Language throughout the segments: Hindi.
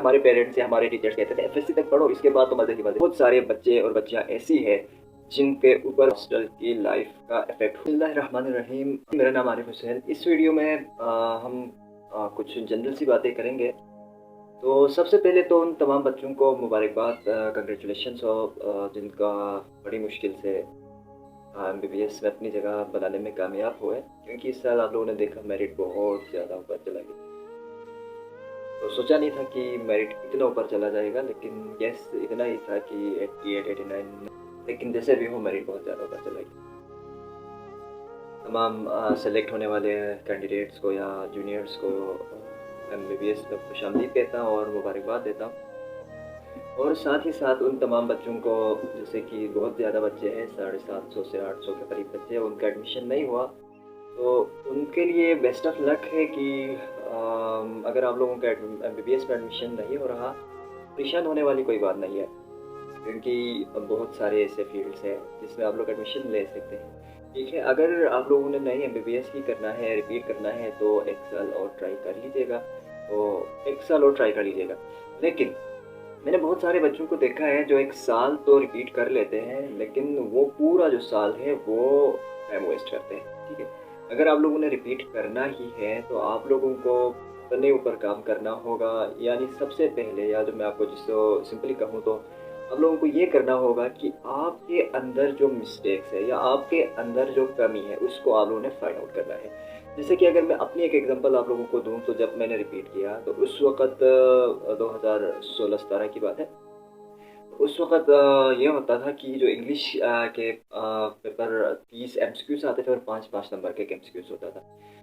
हमारे पेरेंट्स या हमारे टीचर्स कहते थे एफएससी तक पढ़ो, इसके बाद तो मजे ही मजे। बहुत सारे बच्चे और बच्चियां ऐसी है जिनके ऊपर हॉस्टल की लाइफ का इफेक्ट। बिस्मिल्लाहिर्रहमानिर्रहीम, मेरा नाम आरिफ हुसैन। इस वीडियो में हम कुछ जनरल सी बातें करेंगे। तो सबसे पहले तो उन तमाम बच्चों को मुबारकबाद, कंग्रेचुलेशंस हो जिनका बड़ी मुश्किल से MBBS में अपनी जगह बनाने में कामयाब हुए, क्योंकि इस साल आप लोगों ने देखा मेरिट बहुत ज़्यादा ऊपर चला गया। तो सोचा नहीं था कि मेरिट इतना ऊपर चला जाएगा, लेकिन यस इतना ही था कि 88 89, लेकिन जैसे भी हो मेरिट बहुत ज़्यादा ऊपर चला गया। तमाम सेलेक्ट होने वाले कैंडिडेट्स को या जूनियर्स को MBBS में खुशामदीद कहता हूँ और मुबारकबाद देता हूँ। और साथ ही साथ उन तमाम बच्चों को, जैसे कि बहुत ज़्यादा बच्चे हैं, 750 से 800 के करीब बच्चे, उनका एडमिशन नहीं हुआ, तो उनके लिए बेस्ट ऑफ लक है कि अगर आप लोगों का MBBS में एडमिशन नहीं हो रहा, परेशान होने वाली कोई बात नहीं है, क्योंकि बहुत सारे ऐसे फील्ड्स हैं जिसमें आप लोग एडमिशन ले सकते हैं। ठीक है, अगर आप लोगों ने नहीं MBBS ही करना है, रिपीट करना है, तो 1 साल और ट्राई कर लीजिएगा। तो 1 साल और ट्राई कर लीजिएगा। लेकिन मैंने बहुत सारे बच्चों को देखा है जो 1 साल तो रिपीट कर लेते हैं, लेकिन वो पूरा जो साल है वो टाइम वेस्ट करते हैं। ठीक है, अगर आप लोगों ने रिपीट करना ही है तो आप लोगों को अपने ऊपर काम करना होगा। यानी सबसे पहले, या जो मैं आपको जिसको सिंपली कहूँ, तो आप लोगों को ये करना होगा कि आपके अंदर जो मिस्टेक्स है या आपके अंदर जो कमी है उसको आप लोगों ने फाइंड आउट करना है। जैसे कि अगर मैं अपनी एक एग्जांपल आप लोगों को दूं, तो जब मैंने रिपीट किया तो उस वक़्त 2016-17 की बात है। उस वक़्त ये होता था कि जो इंग्लिश के पेपर 30 एमसीक्यूज़ आते थे और 5-5 नंबर के एक एमसीक्यूज़ होता था।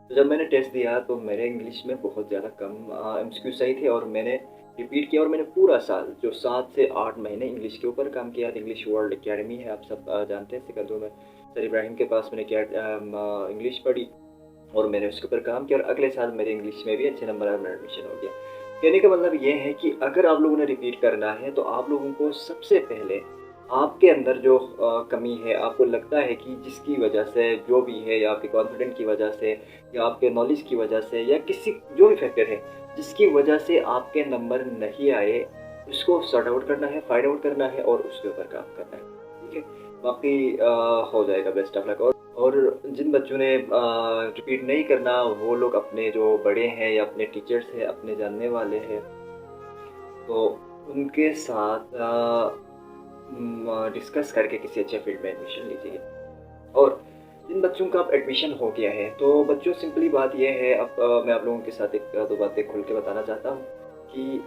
तो जब मैंने टेस्ट दिया तो मेरे इंग्लिश में बहुत ज़्यादा कम एमसीक्यूज़ सही थे, और मैंने रिपीट किया और मैंने पूरा साल जो 7 से 8 महीने इंग्लिश के ऊपर काम किया। इंग्लिश वर्ल्ड अकेडमी है, आप सब जानते हैं, सिकंदर में सर इब्राहिम के पास मैंने क्या इंग्लिश पढ़ी और मैंने उसके ऊपर काम किया, और अगले साल मेरे इंग्लिश में भी अच्छे नंबर आए, मेरा एडमिशन हो गया। कहने का मतलब ये है कि अगर आप लोगों ने रिपीट करना है तो आप लोगों को सबसे पहले आपके अंदर जो कमी है, आपको लगता है कि जिसकी वजह से जो भी है, या आपके कॉन्फिडेंट की वजह से, या आपके नॉलेज की वजह से, या किसी जो भी फैक्टर है जिसकी वजह से आपके नंबर नहीं आए, उसको सॉर्ट आउट करना है, फाइंड आउट करना है और उसके ऊपर काम करना है। ठीक है, बाकी हो जाएगा, बेस्ट ऑफ लक। और जिन बच्चों ने रिपीट नहीं करना, वो लोग अपने जो बड़े हैं या अपने टीचर्स हैं, अपने जानने वाले हैं, तो उनके साथ डिस्कस करके किसी अच्छे फील्ड में एडमिशन लीजिए। और जिन बच्चों का अब एडमिशन हो गया है, तो बच्चों सिंपली बात यह है, अब मैं आप लोगों के साथ एक दो बातें खुल के बताना चाहता हूँ कि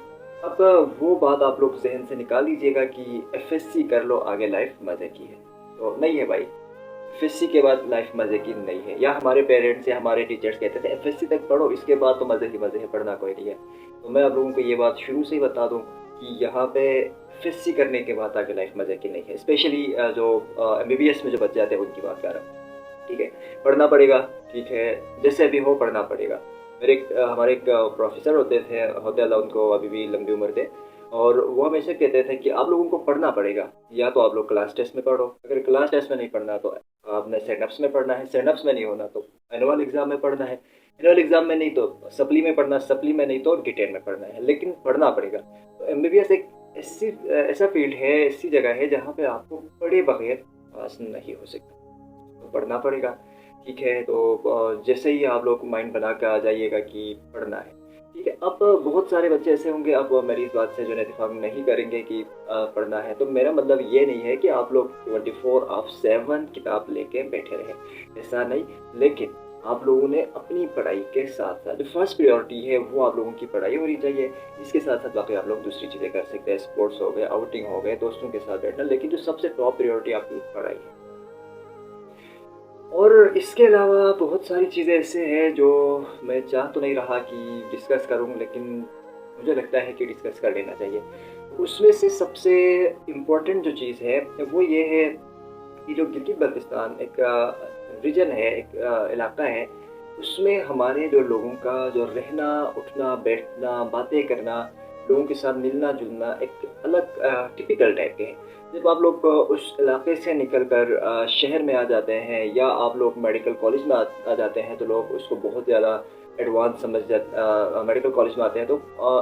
अब वो बात आप लोग जहन से निकाल दीजिएगा कि एफएससी कर लो, आगे लाइफ मज़े की है। तो नहीं है भाई, एफएससी के बाद लाइफ मज़े की नहीं है। या हमारे पेरेंट्स या हमारे टीचर्स कहते थे एफएससी तक पढ़ो, इसके बाद तो मज़े ही मज़े है, पढ़ना कोई नहीं है। तो मैं आप लोगों को ये बात शुरू से ही बता दूं कि यहाँ पे एफएससी करने के बाद आगे लाइफ मज़े की नहीं है। स्पेशली जो MBBS में जो बच्चे आते हैं उनकी बात कर रहा हूँ। ठीक है, पढ़ना पड़ेगा, ठीक है, जैसे भी हो पढ़ना पड़ेगा। हमारे एक प्रोफेसर होते अल्लाह उनको, अभी भी लंबी उम्र थे, और वो हमेशा कहते थे कि आप लोगों को पढ़ना पड़ेगा। या तो आप लोग क्लास टेस्ट में पढ़ो, अगर क्लास टेस्ट में नहीं पढ़ना तो आपने सेटअप्स में पढ़ना है, सेटअप्स में नहीं होना तो एनुअल एग्ज़ाम में पढ़ना है, एनुअल एग्ज़ाम में नहीं तो सप्ली में पढ़ना, सप्ली में नहीं तो डिटेल में पढ़ना है, लेकिन पढ़ना पड़ेगा। तो MBBS एक ऐसा फील्ड है, ऐसी जगह है जहाँ पे आपको पढ़े बगैर पास नहीं हो सकता, तो पढ़ना पड़ेगा। ठीक है, तो जैसे ही आप लोग माइंड बना कर आ जाइएगा कि पढ़ना है। ठीक है, अब बहुत सारे बच्चे ऐसे होंगे, अब मेरी इस बात से जो इत्तेफाक नहीं करेंगे कि पढ़ना है, तो मेरा मतलब ये नहीं है कि आप लोग 24/7 किताब लेके बैठे रहें, ऐसा नहीं। लेकिन आप लोगों ने अपनी पढ़ाई के साथ साथ जो फर्स्ट प्रायोरिटी है वो आप लोगों की पढ़ाई होनी चाहिए। इसके साथ साथ बाकी आप लोग दूसरी चीज़ें कर सकते हैं, स्पोर्ट्स हो गए, आउटिंग हो गए, दोस्तों के साथ बैठना, लेकिन जो सबसे टॉप प्रायोरिटी आपकी पढ़ाई है। और इसके अलावा बहुत सारी चीज़ें ऐसे हैं जो मैं चाह तो नहीं रहा कि डिस्कस करूं, लेकिन मुझे लगता है कि डिस्कस कर लेना चाहिए। उसमें से सबसे इम्पोर्टेंट जो चीज़ है वो ये है कि जो गिलगित बल्तिस्तान एक रीजन है, एक इलाका है, उसमें हमारे जो लोगों का जो रहना, उठना, बैठना, बातें करना, लोगों के साथ मिलना जुलना एक अलग टिपिकल टाइप के हैं। जब आप लोग उस इलाके से निकल कर शहर में आ जाते हैं, या आप लोग मेडिकल कॉलेज में आ जाते हैं, तो लोग उसको बहुत ज़्यादा एडवांस मेडिकल कॉलेज में आते हैं तो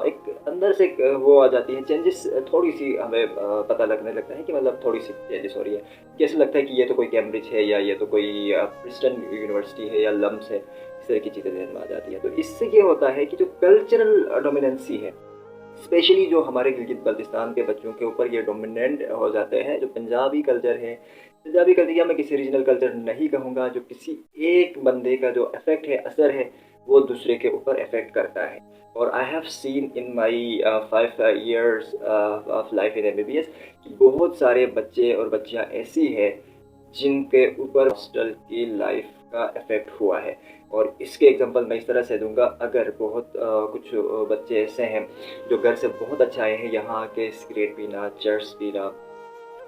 एक अंदर से एक वो आ जाती है चेंजेस, थोड़ी-सी हमें पता लगने लगता है कि मतलब थोड़ी-सी चेंजेस हो रही है। कैसे लगता है कि ये तो कोई कैम्ब्रिज है या ये तो कोई प्रिंसटन यूनिवर्सिटी है या लम्स है, इस तरह की चीज़ें ज़हन में आ जाती हैं। तो इससे ये होता है कि जो कल्चरल डोमिनेंसी है, स्पेशली जो हमारे गिलगित-बाल्टिस्तान के बच्चों के ऊपर ये डोमिनेंट हो जाते हैं, जो पंजाबी कल्चर है, पंजाबी कल्चर या मैं किसी रीजनल कल्चर नहीं कहूँगा, जो किसी एक बंदे का जो इफ़ेक्ट है, असर है, वो दूसरे के ऊपर इफ़ेक्ट करता है। और I have seen in my 5 years of life in MBBS कि बहुत सारे बच्चे और बच्चियाँ ऐसी हैं जिनके ऊपर हॉस्टल की लाइफ का इफ़ेक्ट हुआ है। और इसके एग्ज़ाम्पल मैं इस तरह से दूँगा, अगर बहुत कुछ बच्चे ऐसे हैं जो घर से बहुत अच्छा आए हैं, यहाँ आके सिगरेट पीना, चरस पीना,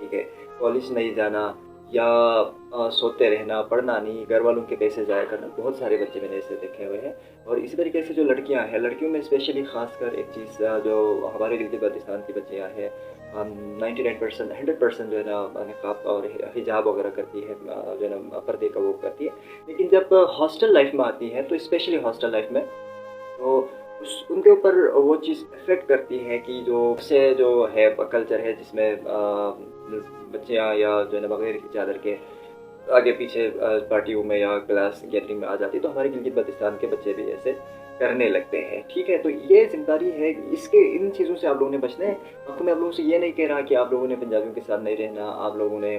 ठीक है, कॉलेज नहीं जाना या सोते रहना, पढ़ना नहीं, घर वालों के पैसे ज़ाया करना, बहुत सारे बच्चे मैंने ऐसे देखे हुए हैं। और इसी तरीके से जो लड़कियाँ हैं, लड़कियों में स्पेशली ख़ासकर एक चीज़ जो हमारे गिलगित-बाल्टिस्तान की बच्चियाँ हैं, 99% 100% जो है ना निक़ाब और हिजाब वगैरह करती है, जो है ना पर्दे का वो करती है। लेकिन जब हॉस्टल लाइफ़ में आती हैं, तो स्पेशली हॉस्टल लाइफ़ में तो उस उनके ऊपर वो चीज़ इफ़ेक्ट करती है कि जो से जो है कल्चर है जिसमें बच्चियाँ या जो है ना बगैर की चादर के आगे पीछे पार्टियों में या क्लास गैदरिंग में आ जाती है, तो हमारे गिलगित-बाल्टिस्तान के बच्चे भी ऐसे करने लगते हैं, ठीक है? तो ये ज़िम्मेदारी है, इसके इन चीज़ों से आप लोगों ने बचना है। अब तो मैं आप लोगों से ये नहीं कह रहा कि आप लोगों ने पंजाबियों के साथ नहीं रहना, आप लोगों ने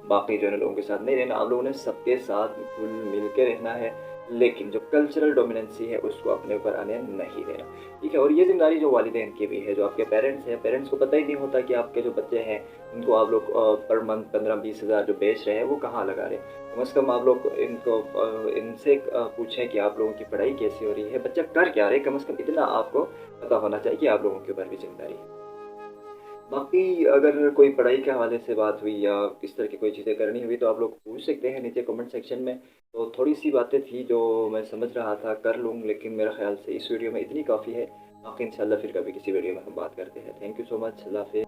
बाकी जो है ना लोगों के साथ नहीं रहना, आप लोगों ने सबके साथ घुल-मिल के रहना है, लेकिन जो कल्चरल डोमिनेंसी है उसको अपने ऊपर आने नहीं देना, ठीक है? और ये ज़िम्मेदारी जो वालिदैन की भी है, जो आपके पेरेंट्स हैं, पेरेंट्स को पता ही नहीं होता कि आपके जो बच्चे हैं, उनको आप लोग पर मंथ 15-20 हज़ार जो बेच रहे हैं, वो कहाँ लगा रहे हैं। कम से कम आप लोग इनको इनसे पूछें कि आप लोगों की पढ़ाई कैसी हो रही है, बच्चा कर क्या रहे, कम से कम इतना आपको पता होना चाहिए कि आप लोगों के ऊपर भी ज़िम्मेदारी है। बाकी अगर कोई पढ़ाई के हवाले से बात हुई या किस तरह की कोई चीज़ें करनी हुई तो आप लोग पूछ सकते हैं नीचे कमेंट सेक्शन में। तो थोड़ी-सी बातें थी जो मैं समझ रहा था कर लूँ, लेकिन मेरा ख़्याल से इस वीडियो में इतनी काफ़ी है। बाकी इंशाल्लाह फिर कभी किसी वीडियो में हम बात करते हैं। Thank you so much. अल्लाह हाफ़िज़।